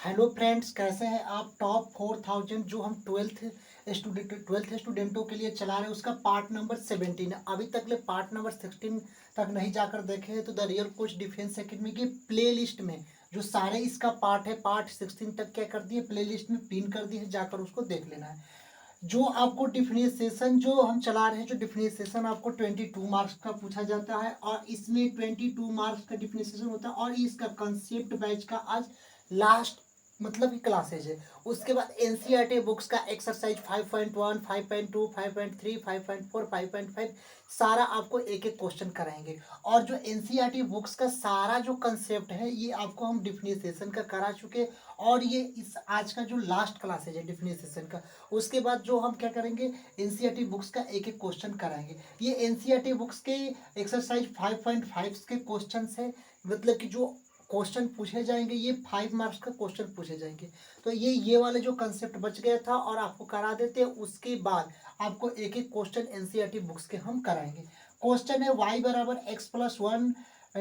Hello friends, कैसे हैं आप। टॉप 4000 जो हम ट्वेल्थ स्टूडेंटों के लिए चला रहे हैं उसका पार्ट नंबर 17 है। अभी तक ले पार्ट नंबर 16 तक नहीं जाकर देखे हैं तो the real coach defence academy की प्ले लिस्ट में जो सारे इसका पार्ट है पार्ट 16 तक क्या कर दिए, प्ले लिस्ट में पिन कर दिए, जाकर उसको देख लेना है। जो आपको डिफरेंशिएशन जो हम चला रहे हैं, जो डिफरेंशिएशन आपको 22 मार्क्स का पूछा जाता है और इसमें 22 मार्क्स का डिफरेंशिएशन होता है और इसका कंसेप्ट बैच का आज लास्ट मतलब कि क्लासेज है। उसके बाद एनसीईआरटी बुक्स का एक्सरसाइज 5.1, 5.2, 5.3, 5.4, 5.5 सारा आपको एक एक क्वेश्चन कराएंगे। और जो एनसीईआरटी बुक्स का सारा जो कंसेप्ट है ये आपको हम डिफरेंशिएशन का करा चुके और ये इस आज का जो लास्ट क्लासेज है डिफरेंशिएशन का। उसके बाद जो हम क्या करेंगे, एनसीईआरटी बुक्स का एक एक क्वेश्चन कराएंगे। ये एनसीईआरटी बुक्स के एक्सरसाइज 5.5 के क्वेश्चन है, मतलब कि जो क्वेश्चन पूछे जाएंगे ये 5 मार्क्स का क्वेश्चन पूछे जाएंगे। तो ये वाले जो कंसेप्ट बच गया था और आपको करा देते हैं। उसके बाद आपको एक एक क्वेश्चन एनसीईआरटी बुक्स के हम कराएंगे। क्वेश्चन है y बराबर x+1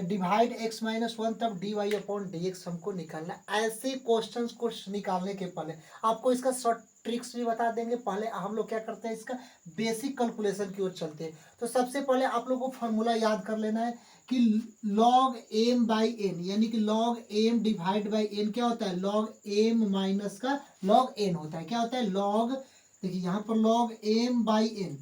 डिवाइड x-1, तब dy/dx हमको निकालना है। ऐसे क्वेश्चंस को निकालने के पहले आपको इसका शॉर्ट ट्रिक्स भी बता देंगे। पहले हम लोग क्या करते हैं, इसका बेसिक कैलकुलेशन की ओर चलते हैं। तो सबसे पहले आप लोग को फॉर्मूला याद कर लेना है कि log m बाई एन, यानी कि log m divide by n क्या होता है, log m माइनस का log n होता है। क्या होता है log, देखिए यहाँ पर log m by n,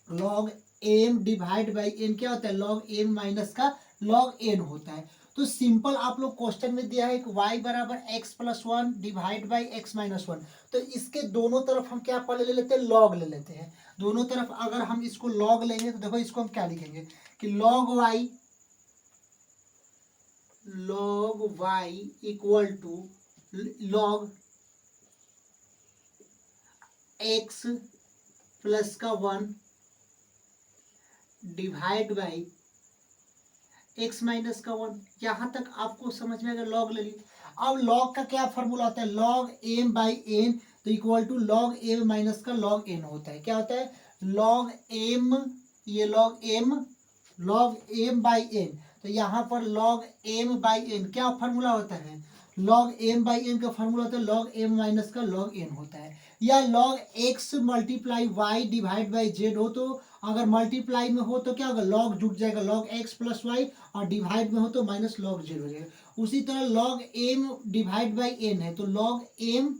log m divide by n क्या होता है, log m माइनस का log n होता है। तो सिंपल आप लोग क्वेश्चन में दिया है कि y बराबर x+1 डिवाइड बाई x-1। तो इसके दोनों तरफ हम क्या पहले ले लेते हैं, log ले लेते हैं। दोनों तरफ अगर हम इसको log लेंगे तो देखो इसको हम क्या लिखेंगे कि log y equal to log x plus का 1 डिवाइड बाई x माइनस का 1। यहां तक आपको समझ में आएगा, लॉग ले ली। अब लॉग का क्या फॉर्मूला होता है, लॉग m बाई एन तो equal to log m minus का लॉग n होता है। क्या होता है लॉग m, ये लॉग m बाई एन। तो यहाँ पर लॉग m बाई एन क्या फॉर्मूला होता है, लॉग m बाई एन का फॉर्मूला होता है लॉग m माइनस का लॉग n होता है। या log x multiply y divide by z हो तो अगर मल्टीप्लाई में हो तो क्या होगा, लॉग जुट जाएगा लॉग x प्लस वाई, और डिवाइड में हो तो माइनस लॉग जेड हो जाएगा। उसी तरह log m divide by n है तो लॉग m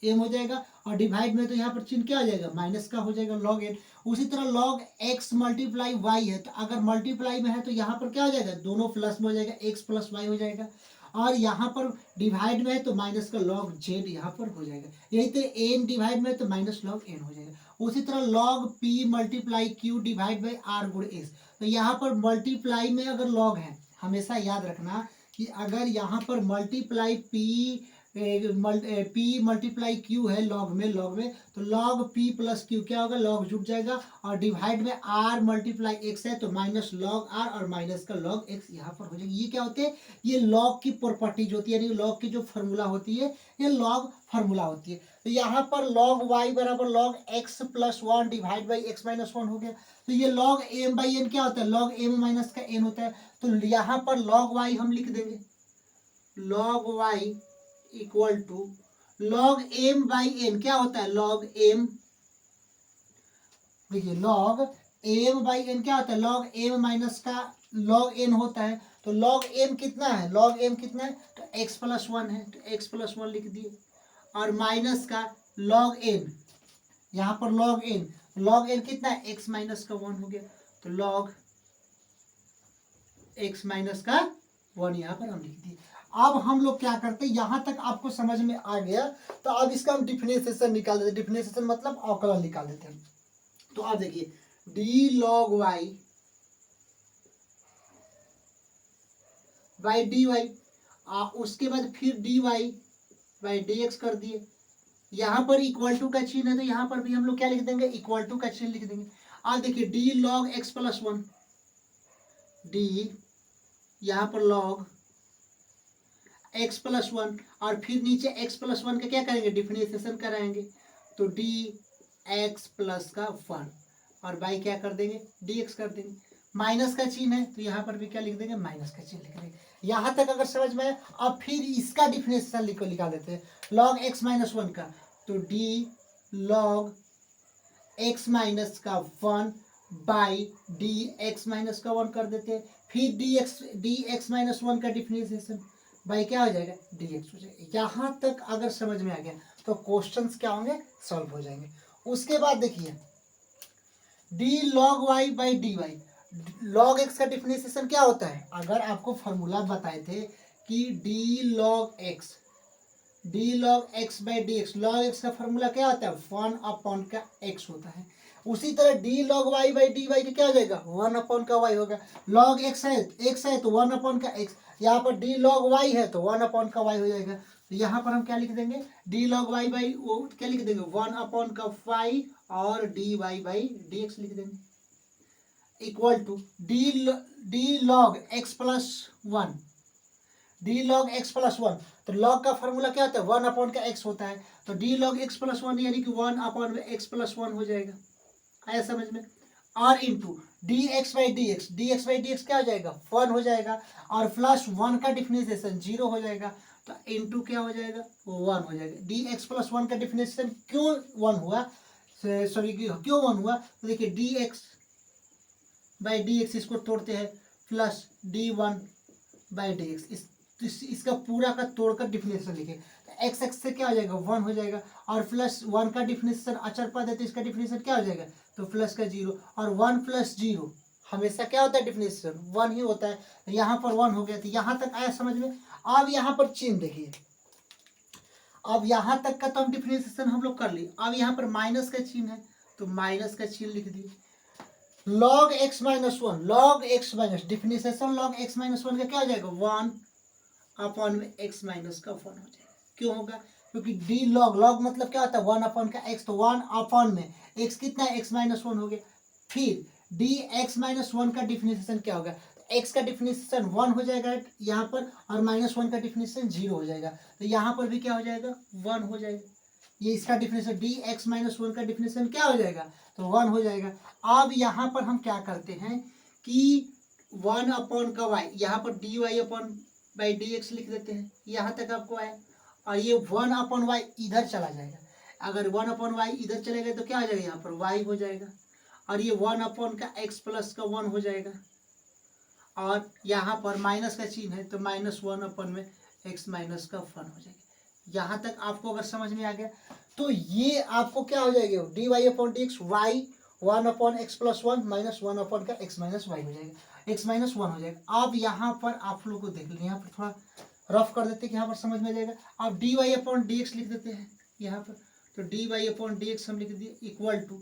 हो जाएगा और डिवाइड में तो यहाँ पर चिन्ह क्या हो जाएगा, माइनस का हो जाएगा लॉग n। उसी तरह लॉग x मल्टीप्लाई y है तो अगर मल्टीप्लाई में है तो यहाँ पर क्या हो जाएगा, दोनों प्लस में हो जाएगा, x प्लस वाई हो जाएगा। और यहाँ पर डिवाइड में है तो माइनस का लॉग जेड यहाँ पर हो जाएगा। यही तरह एन डिवाइड में है तो माइनस लॉग एन हो जाएगा। उसी तरह log p multiply q divide by r गुण एस। तो यहाँ पर मल्टीप्लाई में अगर लॉग है, हमेशा याद रखना कि अगर यहाँ पर मल्टीप्लाई पी मल्टीप्लाई क्यू है लॉग में तो लॉग पी प्लस क्यू क्या होगा, लॉग जुट जाएगा। और डिवाइड में आर मल्टीप्लाई एक्स है तो माइनस लॉग आर और माइनस का लॉग एक्स यहाँ पर हो जाएगा। ये क्या होते हैं, ये लॉग की प्रॉपर्टीज होती है, यानी लॉग की जो फॉर्मूला होती है ये लॉग फार्मूला होती है। तो यहाँ पर log y बराबर log x plus 1 divide by x minus 1 हो गया। तो ये log m बाई एन क्या होता है, log m माइनस का n होता है। तो यहाँ पर log y हम लिख देंगे log y equal to log m by n क्या होता है, log m, देखिए log m बाई एन क्या होता है, log m माइनस का log n होता है। तो log m कितना है, log m कितना है तो x प्लस 1 है तो x प्लस 1 लिख दिए और माइनस का log n, यहाँ पर log n कितना है, x माइनस का 1 हो गया तो log x माइनस का 1 यहाँ पर हम लिख दिए। अब हम लोग क्या करते हैं, यहाँ तक आपको समझ में आ गया तो अब इसका हम डिफरेंशिएशन निकाल देते हैं। डिफरेंशिएशन मतलब अवकलन निकाल देते हैं। तो आप देखिए d log y by d y, उसके बाद फिर dy बाई dx कर दिए। यहाँ पर इक्वल टू का चिन्ह है तो यहाँ पर भी हम लोग क्या लिख देंगे, इक्वल टू का चिन्ह लिख देंगे। अब देखिए d log x plus 1, D यहाँ पर लॉग एक्स प्लस 1 और फिर नीचे एक्स प्लस 1 का क्या करेंगे, डिफरेंशिएशन कराएंगे। तो डी एक्स प्लस का 1 और बाई क्या कर देंगे, डी एक्स कर देंगे। माइनस का चिन्ह है तो यहाँ पर भी क्या लिख देंगे, माइनस का चिन्ह लिख देंगे। यहाँ तक अगर समझ में आए, अब फिर इसका डिफिनेशन निकाल देते हैं, log x माइनस वन का, तो डी log x माइनस का one by d x minus का वन कर देते हैं। फिर डी एक्स माइनस वन का डिफिनेशन बाई क्या हो जाएगा, डी एक्स हो जाएगा। यहाँ तक अगर समझ में आ गया तो क्वेश्चंस क्या होंगे, सॉल्व हो जाएंगे। उसके बाद देखिए d log y by d y, log x का डिफिनेशन क्या होता है, अगर आपको फॉर्मूला बताए थे कि d log x by d x, log x का फॉर्मूला क्या होता है, वन अपॉन का एक्स होता है। उसी तरह d log y by d y का क्या हो जाएगा, वन अपॉन का वाई होगा। लॉग एक्स है तो वन अपॉन का एक्स, यहाँ पर डी लॉग वाई है तो वन अपॉन का वाई हो जाएगा। तो यहाँ पर हम क्या लिख देंगे, डी लॉग वाई बाई वो क्या लिख देंगे, वन अपॉन का वाई और d y by d x लिख देंगे, equal to d log x plus one, d log x plus one. तो लॉग का फॉर्मूला क्या होता है, वन अपॉन का एक्स होता है, तो D log x plus one यानी कि वन अपॉन में एक्स प्लस वन हो जाएगा, आया समझ में। और into D x by d x क्या हो जाएगा, वन हो जाएगा, और प्लस वन का डिफिनेशन जीरो हो जाएगा, तो इंटू क्या हो जाएगा, वन हो जाएगा। डी एक्स प्लस वन का डिफिनेशन क्यों वन हुआ, सॉरी क्यों वन हुआ, तो देखिए D x by d x इसको तोड़ते हैं, plus D one by d x, इसका पूरा का तोड़कर डिफिनेशन लिखे, एक्स एक्स से क्या हो जाएगा, वन हो जाएगा, और प्लस वन का डिफिनेशन अचर पद है तो इसका डिफिनेशन क्या हो जाएगा, तो प्लस का जीरो, और वन प्लस जीरो हमेशा क्या होता है, डिफिनेशन वन ही होता है। यहाँ पर वन हो गया, तो यहाँ तक आया समझ में। अब यहाँ पर चिन्ह देखिए, अब यहाँ तक का तो हम डिफिनेशन हम लोग कर लिए, अब यहाँ पर माइनस का चिन्ह है तो माइनस का चिन्ह लिख दिए। Log x minus one, log x minus definition log x minus one का क्या हो जाएगा, वन अपॉन में एक्स माइनस का वन हो जाएगा। क्यों होगा, क्योंकि डी लॉग, लॉग मतलब क्या होता है, वन अपॉन का एक्स, तो वन अपॉन में एक्स कितना है, एक्स माइनस वन हो गया। फिर डी एक्स माइनस वन का डिफिनेशन क्या होगा, एक्स का डिफिनेशन वन हो जाएगा यहाँ पर, और माइनस वन का डिफिनेशन जीरो हो जाएगा, तो यहाँ पर भी क्या हो जाएगा, वन हो जाएगा। ये इसका definition D x minus one का डिफिनेशन क्या हो जाएगा, तो वन हो जाएगा। अब यहाँ पर हम क्या करते हैं कि वन अपॉन का वाई, यहाँ पर d y upon by d x लिख देते हैं, यहाँ तक आपको आया, और ये वन अपॉन वाई इधर चला जाएगा, अगर वन अपॉन वाई इधर चलेगा तो क्या हो जाएगा, यहाँ पर वाई हो जाएगा, और ये वन अपॉन का एक्स प्लस का वन हो जाएगा, और यहाँ पर माइनस का चिन्ह है तो माइनस वन अपॉन में एक्स माइनस का वन हो जाएगा। यहाँ तक आपको अगर समझ में आ गया तो ये आपको क्या हो जाएगा, d y upon d x, y one upon x plus one minus one upon का एक्स माइनस वाई हो जाएगा, एक्स माइनस वन हो जाएगा। अब यहाँ पर आप लोग को देख लें, यहाँ पर थोड़ा रफ कर देते हैं कि यहाँ पर समझ में आ जाएगा। अब d y upon d x लिख देते हैं यहाँ पर, तो d y upon d x हम लिख दिए इक्वल टू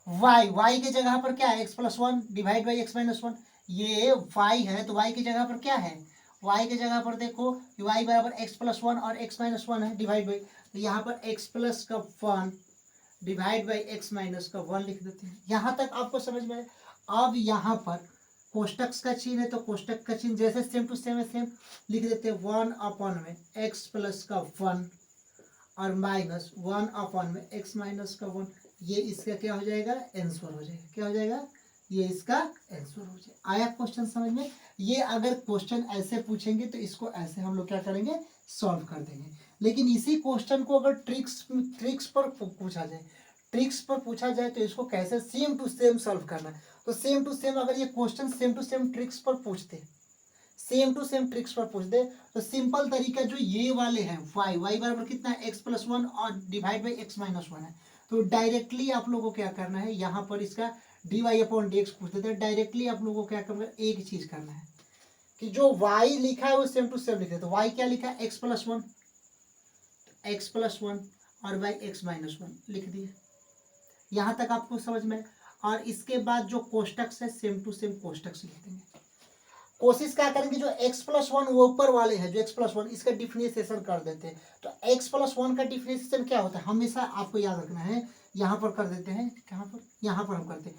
वाई, वाई के जगह पर क्या है, x plus one divide by x minus one, ये वाई है तो वाई की जगह पर क्या है, वाई के जगह पर देखो कि वाई बराबर एक्स प्लस वन और एक्स माइनस वन है डिवाइड बाई, तो यहाँ पर एक्स प्लस का one divide by x minus का वन लिख देते हैं। यहाँ तक आपको समझ में आए। अब यहाँ पर कोष्टक का चिन्ह है तो कोष्टक का चिन्ह जैसे सेम टू सेम है, सेम लिख देते हैं, वन अपॉन में एक्स प्लस का वन और माइनस वन अपॉन में एक्स माइनस का वन, ये इसका क्या हो जाएगा, आंसर हो जाएगा। क्या हो जाएगा, ये इसका आंसर हो जाएगा। आया क्वेश्चन समझ में। ये अगर क्वेश्चन ऐसे पूछेंगे तो इसको ऐसे हम लोग क्या करेंगे, सॉल्व कर देंगे। लेकिन इसी क्वेश्चन को अगर ट्रिक्स पर पूछा जाए तो इसको कैसे सेम टू सेम सॉल्व करना है। तो सेम टू सेम अगर ये question same to same tricks पर पूछते तो सिंपल तरीका जो ये वाले हैं, वाई बराबर कितना है, एक्स प्लस वन और divide by x minus one है, तो डायरेक्टली आप लोगों को क्या करना है, यहाँ पर इसका d y upon d x पूछ देते हैं। डायरेक्टली आप लोगों को क्या करना है, एक चीज करना है कि जो y लिखा है वो सेम टू सेम लिखे। तो y क्या लिखा है, एक्स प्लस वन और बाई एक्स माइनस वन लिख दिए। यहाँ तक आपको समझ में। और इसके बाद जो कोष्टक है सेम टू सेम कोष्टक लिख देंगे। कोशिश क्या करेंगे, जो x प्लस वन वो ऊपर वाले हैं, जो x प्लस वन इसका डिफरेंशिएशन कर देते हैं। तो x प्लस वन का डिफरेंशिएशन क्या होता है, हमेशा आपको याद रखना है। यहाँ पर कर देते हैं, कहाँ पर, यहाँ पर हम करते हैं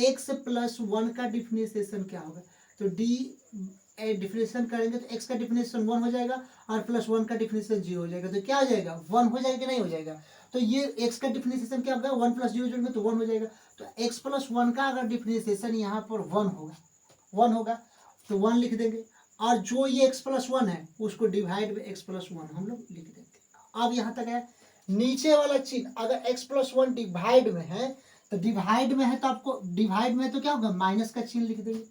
x प्लस वन का डिफरेंशिएशन क्या होगा, तो डिफरेंशिएशन करेंगे तो x का डिफरेंशिएशन वन हो जाएगा और प्लस वन का डिफरेंशिएशन जीरो हो जाएगा। तो क्या हो जाएगा, वन हो जाएगा कि नहीं हो जाएगा। तो ये x का डिफरेंशिएशन क्या होगा, वन प्लस जीरो जोड़ेंगे तो वन हो जाएगा। तो x प्लस वन का अगर डिफरेंशिएशन यहाँ पर वन होगा, 1 होगा तो 1 लिख देंगे, और जो ये x+1 है उसको डिवाइड में x+1 हम लोग लिख देते हैं। अब यहाँ तक है। नीचे वाला चिन्ह अगर x+1 डिवाइड में है तो डिवाइड में है तो आपको डिवाइड में तो क्या होगा, माइनस का चिन्ह लिख देंगे,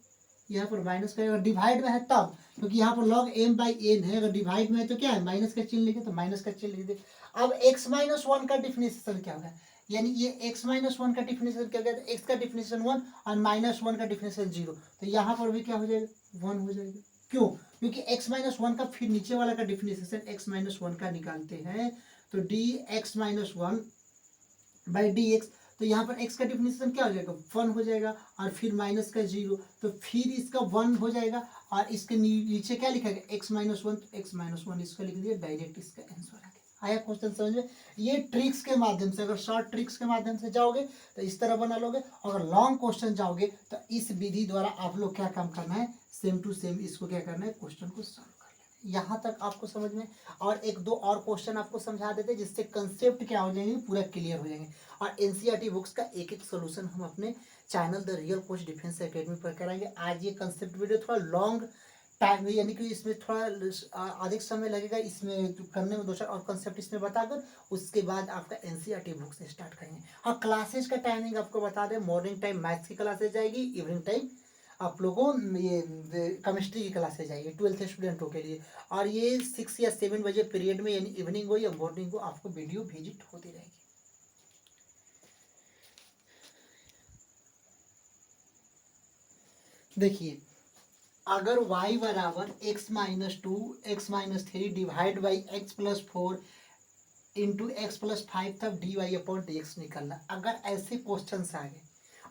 यहाँ पर माइनस का, अगर डिवाइड में है तब, क्योंकि यहाँ पर log m/n है, अगर डिवाइड में है तो क्या है, माइनस का चिन्ह लिखे तो माइनस का चिन्ह लिख दे। अब x-1 का डिफिनेशन क्या होगा, यानी ये x-1 का डिफिनेशन क्या होगा, x का डिफिनेशन 1 और -1 का डिफिनेशन 0, तो यहाँ पर भी क्या हो जाएगा, 1 हो जाएगा। क्यों, क्योंकि x-1 का फिर नीचे वाला का डिफिनेशन x-1 का निकालते हैं तो dx-1/dx, तो यहाँ पर x का डिफिनेशन क्या हो जाएगा, 1 हो जाएगा, और फिर माइनस का 0, तो फिर इसका 1 हो जाएगा, और इसके नीचे क्या लिखा गया, x-1, तो x-1 इसका लिख दिया, डायरेक्ट इसका आंसर आ गया। आया क्वेश्चन समझ में। ये ट्रिक्स के माध्यम से, अगर शॉर्ट ट्रिक्स के माध्यम से जाओगे तो इस तरह बना लोगे, अगर लॉन्ग क्वेश्चन जाओगे तो इस विधि द्वारा आप लोग क्या काम करना है, सेम टू सेम इसको क्या करना है, क्वेश्चन को सॉल्व कर लेना। यहाँ तक आपको समझ में, और एक दो और क्वेश्चन आपको समझा देते जिससे कंसेप्ट क्या हो जाएंगे, पूरा क्लियर हो जाएंगे। और एनसीईआरटी बुक्स का एक एक सोल्यूशन हम अपने channel the real coach defence academy पर कराएंगे। आज ये कंसेप्ट वीडियो थोड़ा लॉन्ग टाइम, यानी कि इसमें थोड़ा अधिक समय लगेगा, इसमें करने में 2-4 और कंसेप्ट इसमें बताकर उसके बाद आपका एनसीईआरटी बुक से स्टार्ट करेंगे। और क्लासेज का टाइमिंग आपको बता दें, मॉर्निंग टाइम मैथ्स की क्लासेज जाएगी, इवनिंग टाइम आप लोगों ये केमिस्ट्री की क्लासेज जाएगी 12th स्टूडेंटों के लिए, और ये 6 या 7 बजे पीरियड में, यानी इवनिंग हो या मॉर्निंग हो, आपको वीडियो विजिट होती रहेगी। देखिए, अगर y बराबर x-2 x-3 divide by x+4 into x+5 तब dy/dx निकलना, अगर ऐसे क्वेश्चन आ गए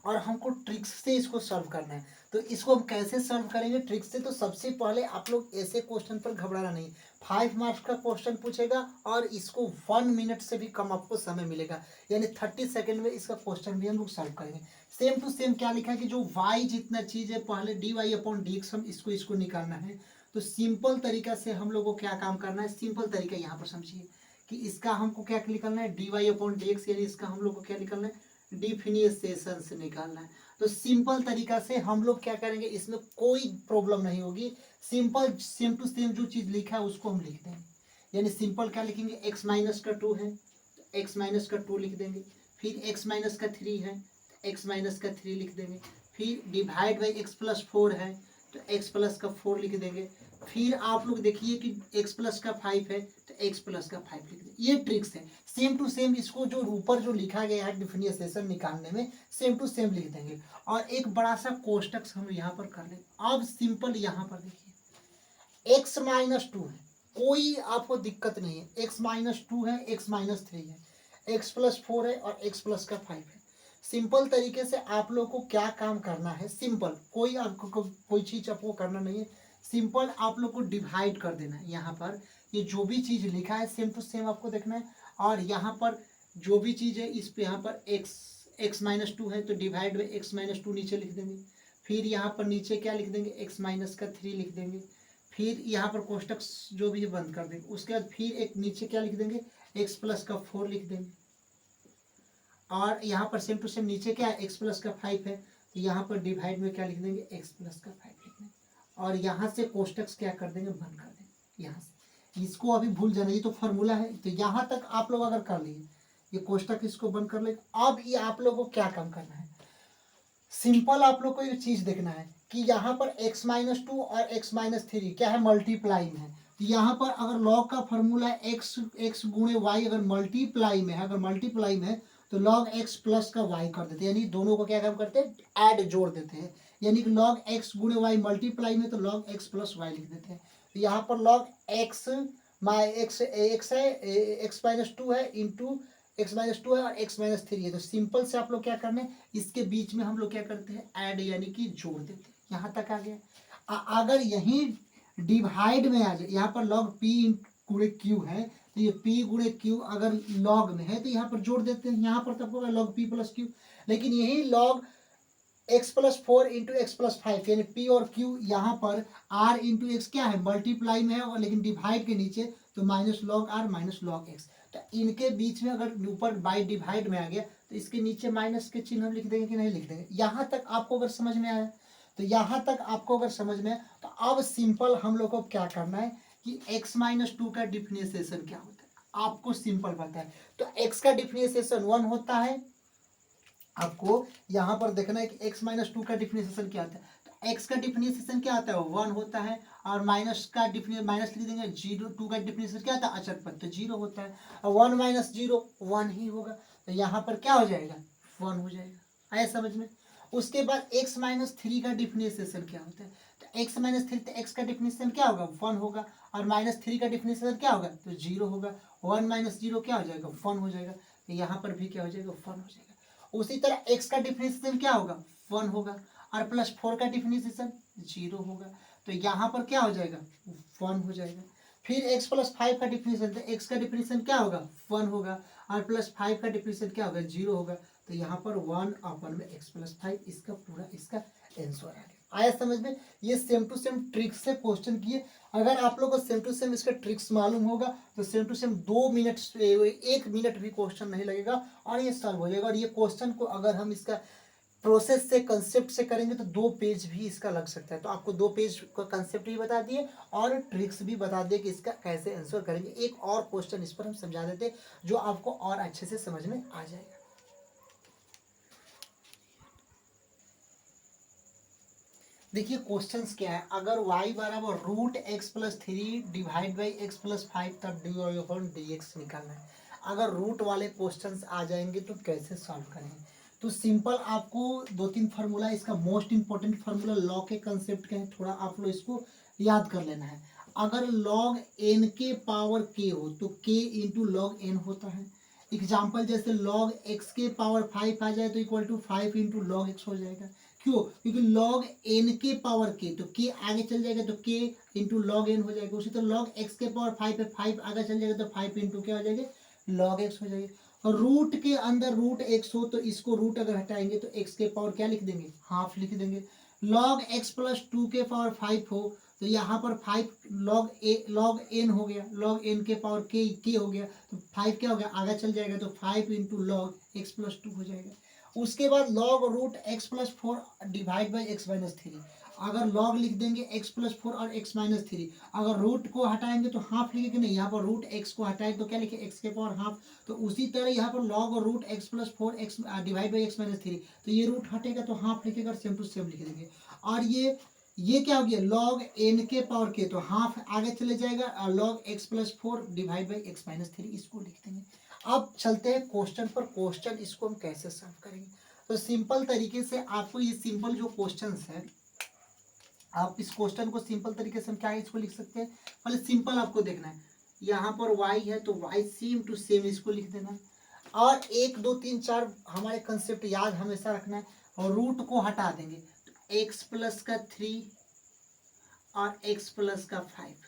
और हमको ट्रिक्स से इसको सॉल्व करना है, तो इसको हम कैसे सॉल्व करेंगे ट्रिक्स से, तो सबसे पहले आप लोग ऐसे क्वेश्चन पर घबराना नहीं। 5 मार्क्स का क्वेश्चन पूछेगा और इसको 1 मिनट से भी कम आपको समय मिलेगा, यानी 30 सेकेंड में इसका क्वेश्चन भी हम लोग सॉल्व करेंगे। सेम टू सेम क्या लिखा है कि जो y जितना चीज है, पहले dy/dx हम इसको निकालना है, तो सिंपल तरीका से हम लोग को क्या काम करना है, सिंपल तरीका यहाँ पर समझिए कि इसका हमको क्या निकालना है, dy/dx, यानी इसका हम लोग को क्या निकालना है, डिफिनिशन से निकालना है। तो सिंपल तरीका से हम लोग क्या करेंगे, इसमें कोई प्रॉब्लम नहीं होगी, सिंपल सेम टू सेम जो चीज लिखा है उसको हम लिख देंगे। यानी सिंपल क्या लिखेंगे, x-2 है तो x-2 लिख देंगे, फिर x-3 है तो x-3 लिख देंगे, फिर डिवाइड बाई x+4 है तो x+4 लिख देंगे, फिर आप लोग देखिए कि x+5 है तो x+5 लिख देंगे। ये ट्रिक्स है, सेम टू सेम इसको जो ऊपर जो लिखा गया है डिफिनेशन निकालने में सेम टू सेम लिख देंगे। और एक बड़ा सा कोष्टक हम यहाँ पर कर लेंगे। अब सिंपल यहाँ पर देखिए, x-2 है, कोई आपको दिक्कत नहीं है, x-2 है, x-3 है, x+4 है और x+5 है। सिंपल तरीके से आप लोग को क्या काम करना है, सिंपल, कोई आपको कोई चीज आपको करना नहीं है, सिंपल आप लोग को डिवाइड कर देना है। यहाँ पर ये जो भी चीज लिखा है सेम टू सेम आपको देखना है, और यहाँ पर जो भी चीज है इस पे यहाँ पर x-2 है तो डिवाइड बाई x-2 नीचे लिख देंगे, फिर यहाँ पर नीचे क्या लिख देंगे, x-3 लिख देंगे, फिर यहाँ पर कोष्टक जो भी है बंद कर देंगे, उसके बाद फिर एक नीचे क्या लिख देंगे, x+4 लिख देंगे, और यहाँ पर सेम टू सेम नीचे क्या है, x+5 है तो यहाँ पर डिवाइड में क्या लिख देंगे, x+5 लिख देंगे, और यहाँ से कोष्टक क्या कर देंगे, बंद कर देंगे। यहाँ से इसको अभी भूल जाना, ये तो फॉर्मूला है, तो यहाँ तक आप लोग अगर कर लिए ये कोष्टक इसको बंद कर ले। अब ये आप लोगों को क्या काम करना है, सिंपल आप लोग को ये चीज देखना है कि यहाँ पर x-2 और x-3 क्या है, मल्टीप्लाई में है। यहाँ पर अगर लॉग का फॉर्मूला x गुणे y अगर मल्टीप्लाई में है, अगर मल्टीप्लाई में है तो log x प्लस का y कर देते हैं, यानी दोनों को क्या काम करते हैं, ऐड जोड़ देते हैं, यानी कि log x गुणे y मल्टीप्लाई में तो log x प्लस y लिख देते हैं। तो यहाँ पर log x है, x-2 है इंटू x-2 है और x-3 है, तो सिंपल से आप लोग क्या करना है, इसके बीच में हम लोग क्या करते हैं, ऐड यानी कि जोड़ देते हैं। यहाँ तक आ गया। अगर यही डिवाइड में आ जाए, यहाँ पर log p गुणे q है तो ये p गुणे q अगर log में है तो यहाँ पर जोड़ देते हैं, यहाँ पर तब होगा log p प्लस q, लेकिन यही log x+4 इंटू x+5 यानी p और q यहाँ पर r इंटू x क्या है, मल्टीप्लाई में है, और लेकिन डिवाइड के नीचे तो -log r -log x, तो इनके बीच में अगर ऊपर बाई डिवाइड में आ गया तो इसके नीचे माइनस के चिन्ह हम लिख देंगे कि नहीं लिख देंगे। यहाँ तक आपको अगर समझ में आया तो यहाँ तक आपको अगर समझ में है तो अब सिंपल हम लोग को क्या करना है कि x माइनस टू का डिफरेंशिएशन क्या होता है आपको सिंपल पता है। तो x का डिफरेंशिएशन 1 होता है। आपको यहाँ पर देखना है कि x माइनस टू का डिफरेंशिएशन क्या होता है। तो x का डिफरेंशिएशन क्या होता है 1 होता है और माइनस का डिफरेंस माइनस लिख देंगे 0। 2 का डिफरेंशिएशन क्या होता है अचर पद तो 0 होता है और 1 माइनस 0 1 ही होगा। तो यहाँ पर क्या हो जाएगा 1 हो जाएगा। आया समझ में। उसके बाद x माइनस थ्री का डिफरेंशिएशन क्या होता है। तो x माइनस थ्री तो x का डिफरेंशिएशन क्या होगा 1 होगा और माइनस थ्री का डिफरेंशिएशन क्या होगा तो 0 होगा। 1 माइनस 0 क्या हो जाएगा 1 हो जाएगा। तो यहाँ पर भी क्या हो जाएगा 1 हो जाएगा। उसी तरह x का डिफरेंशिएशन क्या होगा 1 होगा और प्लस 4 का डिफरेंशिएशन 0 होगा। तो यहाँ पर क्या हो जाएगा 1 हो जाएगा। फिर x प्लस 5 का डिफरेंशिएशन तो x का डिफरेंशिएशन क्या होगा 1 होगा और प्लस 5 का डिफरेंशिएशन क्या होगा 0 होगा। तो यहाँ पर 1/में x प्लस 5 इसका पूरा इसका आंसर आ गया। आया समझ में। ये सेम टू सेम ट्रिक्स से क्वेश्चन किए। अगर आप लोगों को सेम टू सेम इसका ट्रिक्स मालूम होगा तो सेम टू सेम 2 मिनट 1 मिनट भी क्वेश्चन नहीं लगेगा और ये सॉल्व हो जाएगा। और ये क्वेश्चन को अगर हम इसका प्रोसेस से कंसेप्ट से करेंगे तो 2 पेज भी इसका लग सकता है। तो आपको 2 पेज का कंसेप्ट भी बता दिए और ट्रिक्स भी बता दिए कि इसका कैसे आंसर करेंगे। एक और क्वेश्चन इस पर हम समझा देते जो आपको और अच्छे से समझ में आ जाएगा। देखिए क्वेश्चंस क्या है। अगर y बराबर root x plus three divide by x plus 5 तब डी एक्स निकालना है। अगर रूट वाले क्वेश्चंस आ जाएंगे तो कैसे सॉल्व करेंगे। तो सिंपल आपको 2-3 फार्मूला इसका मोस्ट इंपॉर्टेंट फार्मूला लॉग के कंसेप्ट का है। थोड़ा आप लोग इसको याद कर लेना है। अगर लॉग एन के पावर के हो तो के इंटू लॉग एन होता है। एग्जाम्पल जैसे लॉग एक्स के पावर 5 आ जाए तो equal to 5 into log x हो जाएगा। क्यों क्योंकि log n के पावर के तो k आगे चल जाएगा तो k इंटू लॉग एन हो जाएगा। उसी तरह log x के पावर 5 पे 5 आगे चल जाएगा तो 5 इंटू क्या हो जाएगा log x हो जाएगा। और रूट के अंदर रूट x हो तो इसको रूट अगर हटाएंगे तो x के पावर क्या लिख देंगे हाफ लिख देंगे। log x प्लस 2 के पावर 5 हो तो यहाँ पर 5 log n हो गया। log n के पावर k हो गया तो 5 क्या हो गया आगे चल जाएगा तो 5 इंटू लॉग एक्स प्लस 2 हो जाएगा। उसके बाद log root x plus 4 divide by x minus 3। अगर log लिख देंगे एक्स प्लस 4 और एक्स माइनस 3। अगर रूट को हटाएंगे तो हाफ लिखेंगे नहीं। यहाँ पर रूट एक्स को हटाएं तो क्या लिखे एक्स के पावर हाफ। तो उसी तरह यहाँ पर log root x plus 4 x divide by x minus 3। तो ये रूट हटेगा तो हाफ लिखेगा और सेम टू सेम लिख देंगे। और ये क्या हो गया log n के पावर के तो हाफ आगे चले जाएगा और log x plus 4 divide by x minus 3 इसको लिख देंगे। अब चलते हैं क्वेश्चन पर। क्वेश्चन इसको हम कैसे सॉल्व करेंगे। तो सिंपल तरीके से आपको ये सिंपल जो क्वेश्चंस है आप इस क्वेश्चन को सिंपल तरीके से हम क्या इसको लिख सकते हैं। पहले सिंपल आपको देखना है। यहाँ पर y है तो y सेम टू सेम इसको लिख देना है। और 1 2 3 4 हमारे कंसेप्ट याद हमेशा रखना है। और रूट को हटा देंगे तो x प्लस का 3 और x प्लस का 5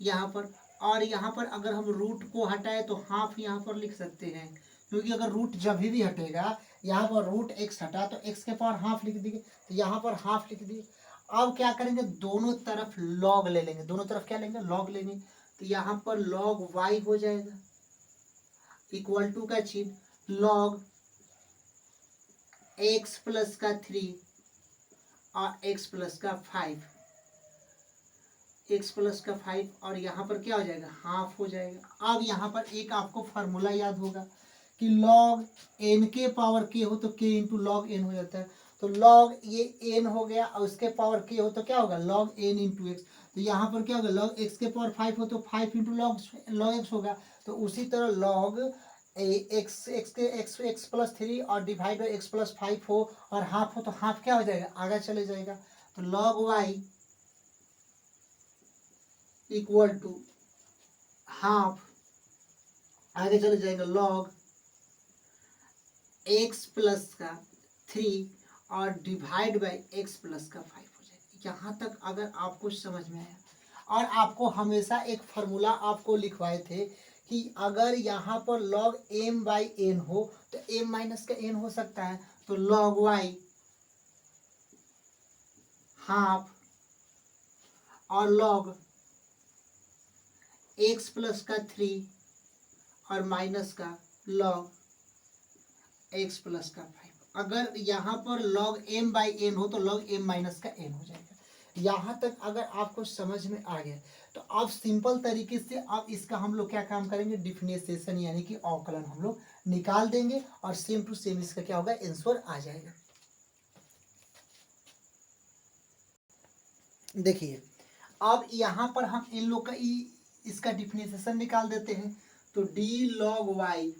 यहाँ पर। और यहाँ पर अगर हम रूट को हटाए तो हाफ यहाँ पर लिख सकते हैं। क्योंकि अगर रूट जब भी हटेगा यहाँ पर रूट एक्स हटा तो एक्स के पावर हाफ लिख दिए तो यहाँ पर हाफ लिख दिए। अब क्या करेंगे दोनों तरफ लॉग ले लेंगे। दोनों तरफ क्या लेंगे लॉग लेंगे। तो यहाँ पर लॉग वाई हो जाएगा इक्वल टू का चिन्ह लॉग एक्स प्लस का 3 और एक्स प्लस का 5 एक्स प्लस का 5 और यहाँ पर क्या हो जाएगा हाफ हो जाएगा। अब यहाँ पर एक आपको फार्मूला याद होगा कि log n के पावर k हो तो k इंटू लॉग एन हो जाता है। तो log ये n हो गया और उसके पावर k हो तो क्या होगा log n इंटू एक्स। तो यहाँ पर क्या होगा log x के पावर 5 हो तो 5 इंटू लॉग एक्स होगा। तो उसी तरह log एक्स प्लस 3 और डिवाइड बाई एक्स प्लस 5 हो और हाफ हो तो हाफ क्या हो जाएगा आगे चले जाएगा। तो log y equal to half आगे चले जाएगा log x प्लस का 3 और डिवाइड बाई एक्स प्लस का 5 हो जाएगा। यहाँ तक अगर आपको समझ में आया। और आपको हमेशा एक फार्मूला आपको लिखवाए थे कि अगर यहाँ पर log m बाई एन हो तो m माइनस का n हो सकता है। तो log y हाफ और log x प्लस का 3 और माइनस का log x प्लस का 5। अगर यहाँ पर log m बाई n हो तो log m माइनस का n हो जाएगा। यहाँ तक अगर आपको समझ में आ गया तो आप सिंपल तरीके से आप इसका हम लोग क्या काम करेंगे, डिफरेंशिएशन यानी कि अवकलन हम लोग निकाल देंगे और सेम टू सेम इसका क्या होगा, आंसर आ जाएगा। देखिए अब यहाँ पर हम इन लोग का इसका डिफरेंशिएशन निकाल देते हैं। तो d log y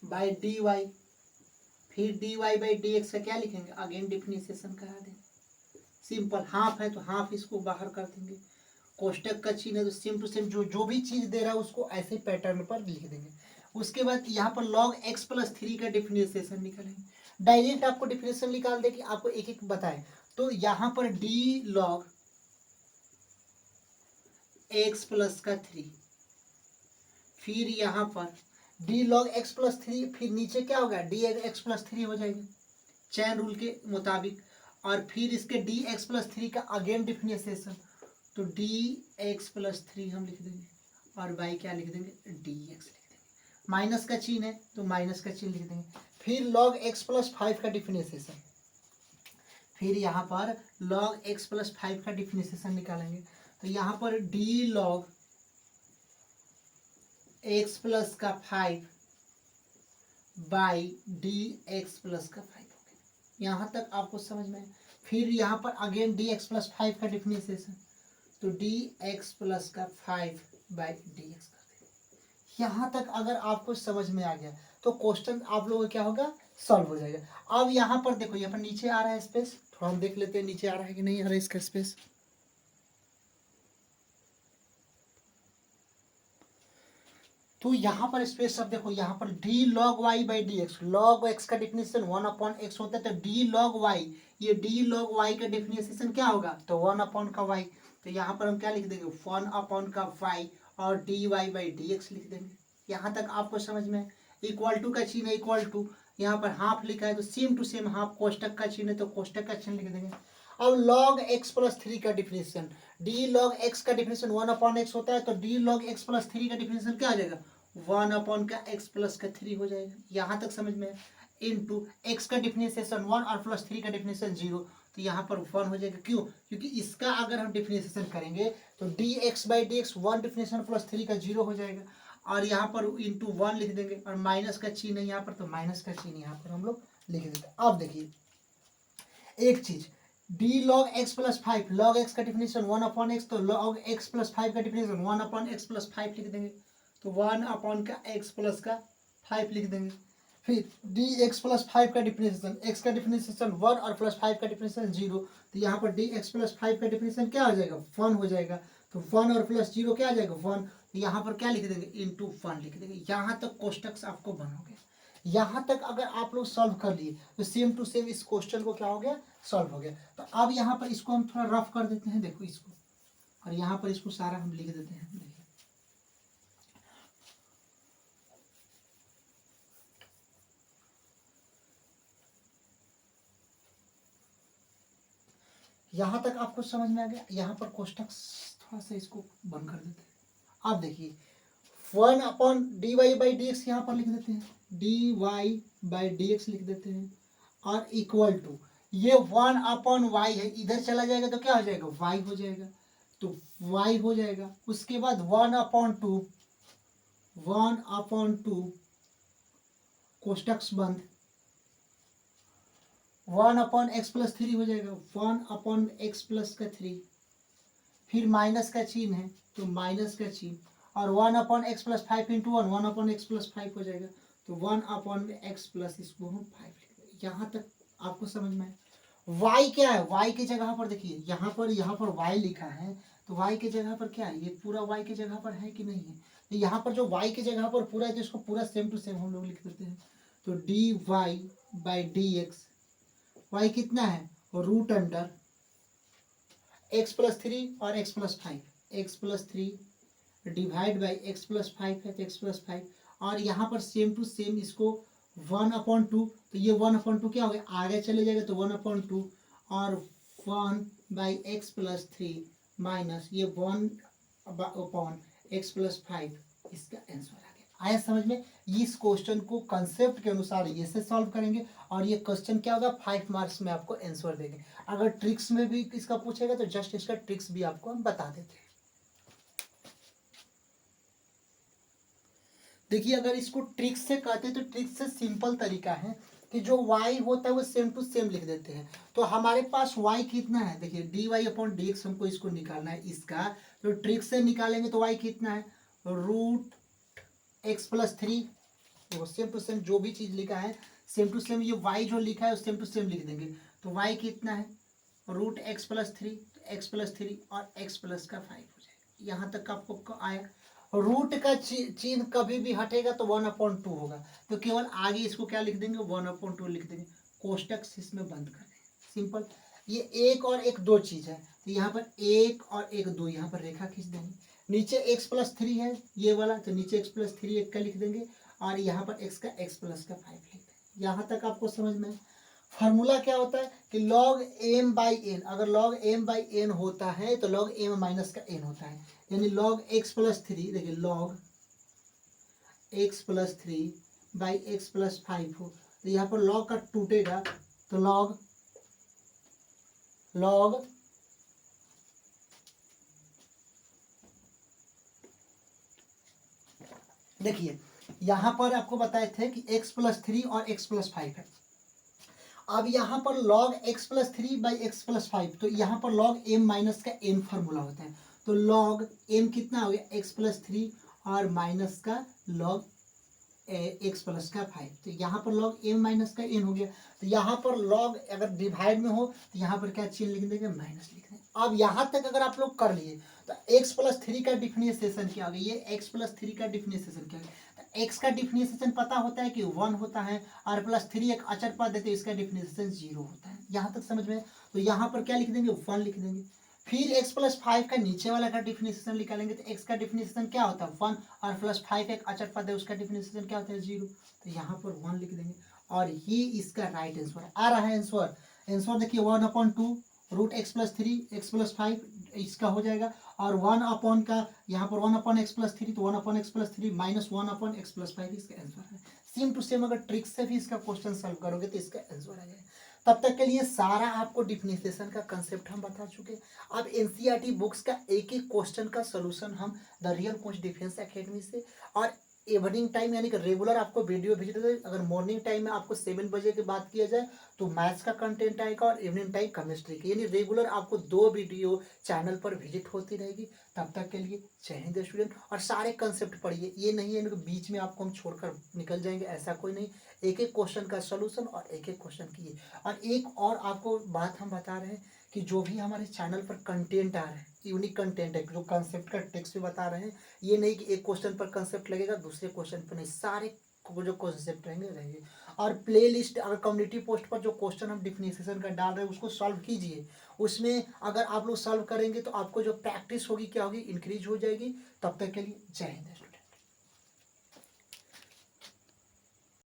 by d y, फिर dy बाई dx का क्या लिखेंगे, अगेन डिफरेंशिएशन करा देंगे। सिंपल, हाफ है तो हाफ इसको बाहर कर देंगे, कोष्टक का चिन्ह है तो सेम टू सेम जो भी चीज दे रहा है उसको ऐसे पैटर्न पर लिख देंगे। उसके बाद यहाँ पर log x प्लस 3 का डिफरेंशिएशन निकालेंगे। डायरेक्ट आपको डिफरेंशिएशन निकाल दे कि आपको एक एक बताएं। तो यहाँ पर d log x प्लस का 3, फिर यहाँ पर d log x प्लस 3, फिर नीचे क्या होगा, d x प्लस 3 हो जाएगा चैन रूल के मुताबिक, और फिर इसके डी एक्स प्लस 3 का अगेन डिफरेंशिएशन। तो डी एक्स प्लस 3 हम लिख देंगे और बाई क्या लिख देंगे, डी एक्स लिख देंगे। माइनस का चिन्ह है तो माइनस का चिन्ह लिख देंगे। फिर log x प्लस 5 का डिफरेंशिएशन, फिर यहाँ पर log x प्लस 5 का डिफरेंशिएशन निकालेंगे। तो यहाँ पर डी log x प्लस का 5 बाई डी एक्स प्लस का 5 हो गया। यहाँ तक आपको समझ में। फिर यहाँ पर अगेन डी एक्स प्लस 5 का डिफरेंशिएशन, तो डी एक्स प्लस का 5 बाई डी एक्स कर देंगे। यहाँ तक अगर आपको समझ में आ गया तो क्वेश्चन आप लोगों का क्या होगा, सॉल्व हो जाएगा। अब यहाँ पर देखो, यहाँ पर नीचे आ रहा है स्पेस, थोड़ा हम देख लेते हैं नीचे आ रहा है कि नहीं आ रहा है इसका स्पेस। तो यहाँ पर स्पेस अब देखो, यहाँ पर d log y by d x, log x का डिफिनेशन 1/x होता है, तो d log y, ये d log y का डिफिनेशन क्या होगा, तो 1 का y। तो यहाँ पर हम क्या लिख देंगे, 1 का y और dy बाई dx लिख देंगे। यहाँ तक आपको समझ में। इक्वल टू का चिन्ह, इक्वल टू यहाँ पर हाफ लिखा है तो सेम टू सेम हाफ, कोष्टक का चिन्ह है तो कोष्टक का चिन्ह लिख देंगे। अब log x प्लस 3 का डिफिनेशन, d log x का डिफिनेशन 1/x होता है, तो d log x प्लस 3 का डिफिनेशन क्या आ जाएगा, 1 का x प्लस का 3 हो जाएगा। यहाँ तक समझ में। इनटू x का डिफिनेशन 1 और प्लस 3 का डिफिनेशन 0, तो यहाँ पर 1 हो जाएगा। क्यों, क्योंकि इसका अगर हम डिफिनेशन करेंगे तो dx by d x 1 definition plus 3 का 0 हो जाएगा, और यहाँ पर इंटू 1 लिख देंगे, और माइनस का चिन्ह है यहाँ पर, तो माइनस का चिन्ह यहाँ पर हम लोग लिख देते हैं। अब देखिए एक चीज, d log x plus 5, log x का डिफिनेशन 1/x, तो log x प्लस 5 का डिफिनेशन 1/x प्लस 5 लिख देंगे, तो 1 का x प्लस का 5 लिख देंगे। फिर डी एक्स प्लस 5 का डिफिनेशन, x का डिफिनेशन 1 और प्लस 5 का डिफिनेशन 0, तो यहाँ पर डी एक्स प्लस 5 का डिफिनेशन क्या हो जाएगा, 1 हो जाएगा। तो 1 और प्लस 0 क्या आ जाएगा, 1। तो यहाँ पर क्या लिख देंगे, इंटू 1 लिख देंगे। यहाँ तक कोष्टक आपको बन हो गया। यहाँ तक अगर आप लोग सॉल्व कर लिए तो सेम टू सेम इस क्वेश्चन को क्या हो गया, सॉल्व हो गया। तो अब यहाँ पर इसको हम थोड़ा रफ कर देते हैं, देखो इसको, और यहाँ पर इसको सारा हम लिख देते हैं। देखिए यहाँ तक आपको समझ में आ गया। यहाँ पर कोष्टक थोड़ा सा इसको बंद कर देते हैं। अब देखिए 1/dy/dx यहाँ पर लिख देते हैं, dy/dx लिख देते हैं, और इक्वल टू ये 1/y है, इधर चला जाएगा तो क्या हो जाएगा, y हो जाएगा, तो y हो जाएगा। उसके बाद 1/2 कोष्टक बंद, 1/x प्लस 3 हो जाएगा, 1/x प्लस का 3, फिर माइनस का चिन्ह है तो माइनस का चिन्ह, और 1/x plus 5 into 1/x plus 5 हो जाएगा, तो 1/x प्लस इसको हम 5 लिख देंगे। यहाँ तक आपको समझ में आया। y क्या है, y की जगह पर देखिए, यहाँ पर y लिखा है, तो y की जगह पर क्या है, ये पूरा y की जगह पर है कि नहीं है, तो यहाँ पर जो y की जगह पर पूरा है तो इसको पूरा सेम टू सेम हम लोग लिख देते हैं। तो dy/dx, y कितना है, रूट अंडर x प्लस 3 और x plus 5, x plus 3 divide by x plus 5 है तो x प्लस 5, और यहाँ पर सेम टू सेम इसको 1/2, तो ये 1/2 क्या हो गया, आगे चले जाएगा तो 1/2, और 1/x प्लस 3 माइनस ये 1/x प्लस 5, इसका आंसर आ गया। आया समझ में। इस क्वेश्चन को कंसेप्ट के अनुसार ये से सॉल्व करेंगे और ये क्वेश्चन क्या होगा 5 मार्क्स में आपको आंसर देंगे। अगर ट्रिक्स में भी इसका पूछेगा तो जस्ट इसका ट्रिक्स भी आपको हम बता देते हैं। देखिए अगर इसको ट्रिक्स से कहते हैं तो ट्रिक्स से सिंपल तरीका है कि जो y होता है वो सेम टू सेम लिख देते हैं। तो हमारे पास y कितना है, देखिए dy/dx हमको इसको निकालना है इसका। तो ट्रिक्स से निकालेंगे तो y कितना है, √x+3। देखो सेम टू सेम जो भी चीज लिखा है सेम टू सेम, ये y जो लिखा है सेम टू सेम लिख देंगे। तो y कितना है √x+3, x+3 और x+5 हो जाएगा। यहाँ तक आपको आया। रूट का चिन्ह कभी भी हटेगा तो 1/2 होगा, तो केवल आगे इसको क्या लिख देंगे 1/2 लिख देंगे, कोष्टक इसमें बंद कर देंगे। सिंपल। ये एक और एक दो चीज है, तो यहाँ पर एक और एक दो यहाँ पर रेखा खींच देंगे। नीचे x+3 है ये वाला, तो नीचे x+3 एक का लिख देंगे और यहाँ पर x का x+5 लिख देंगे। यहाँ तक आपको समझ में। फॉर्मूला क्या होता है कि log m/n, अगर log m/n होता है तो log m - का n होता है, यानी log x+3, देखिए log x+3/x+5 हो, तो यहाँ पर log का टूटेगा तो log देखिए यहाँ पर आपको बताए थे कि x+3 और x+5 है। अब यहाँ पर log x+3/x+5, तो यहाँ पर log m - का n फॉर्मूला होता है। तो log m कितना हो गया x+3 और माइनस का log x+5, तो यहाँ पर log m - का n हो गया। तो यहाँ पर log अगर डिवाइड में हो तो यहाँ पर क्या चिन्ह लिख देंगे, माइनस लिख देंगे। अब यहाँ तक अगर आप लोग कर लिए तो x+3 का डिफरेंशिएशन क्या होगा, ये x+3 का डिफरेंशिएशन क्या है। x का डिफरेंशिएशन पता होता है कि 1 होता है और +3 एक अचर पद देते इसका डिफरेंशिएशन 0 होता है। यहाँ तक समझ में। तो यहाँ पर क्या लिख देंगे 1 लिख देंगे। फिर x+5 का नीचे वाला का डिफरेंशिएशन निकालेंगे तो x का डिफरेंशिएशन क्या होता है 1 और +5 एक अचर पद है उसका डिफरेंशिएशन क्या होता है 0, तो यहाँ पर 1 लिख देंगे और ये इसका राइट आंसर है। आ रहा है आंसर। आंसर देखिए 1/2 √x+3 x+5 इसका हो जाएगा और 1 का यहाँ पर 1/x+3, तो 1/x+3 - 1/x+5 इसका आंसर है। सेम टू सेम अगर ट्रिक से भी इसका क्वेश्चन सॉल्व करोगे तो इसका आंसर आ जाएगा। तब तक के लिए सारा आपको डिफरेंशिएशन का कंसेप्ट हम बता चुके। अब एनसीईआरटी बुक्स का एक एक क्वेश्चन का सलूशन हम the real coach defence academy से, और इवनिंग टाइम यानी कि रेगुलर आपको वीडियो भेजते थे। अगर मॉर्निंग टाइम में आपको 7 बजे की बात किया जाए तो मैथ्स का कंटेंट आएगा और इवनिंग टाइम केमिस्ट्री की, यानी रेगुलर आपको 2 वीडियो चैनल पर विजिट होती रहेगी। तब तक के लिए जय हिंद स्टूडेंट। और सारे कंसेप्ट पढ़िए, ये नहीं है कि बीच में आपको हम छोड़कर निकल जाएंगे, ऐसा कोई नहीं। एक एक क्वेश्चन का सलूशन और एक एक क्वेश्चन की। और एक और आपको बात हम बता रहे हैं कि जो भी हमारे चैनल पर कंटेंट आ रहे हैं यूनिक कंटेंट है, जो कंसेप्ट का टेक्स्ट भी बता रहे हैं, ये नहीं कि एक क्वेश्चन पर कंसेप्ट लगेगा दूसरे क्वेश्चन पर नहीं, सारे जो कॉन्सेप्ट रहेंगे। और प्ले लिस्ट अगर कम्युनिटी पोस्ट पर जो क्वेश्चन हम डिफरेंशिएशन का डाल रहे हैं उसको सॉल्व कीजिए। उसमें अगर आप लोग सॉल्व करेंगे तो आपको जो प्रैक्टिस होगी क्या होगी, इंक्रीज हो जाएगी। तब तक के लिए जय हिंद।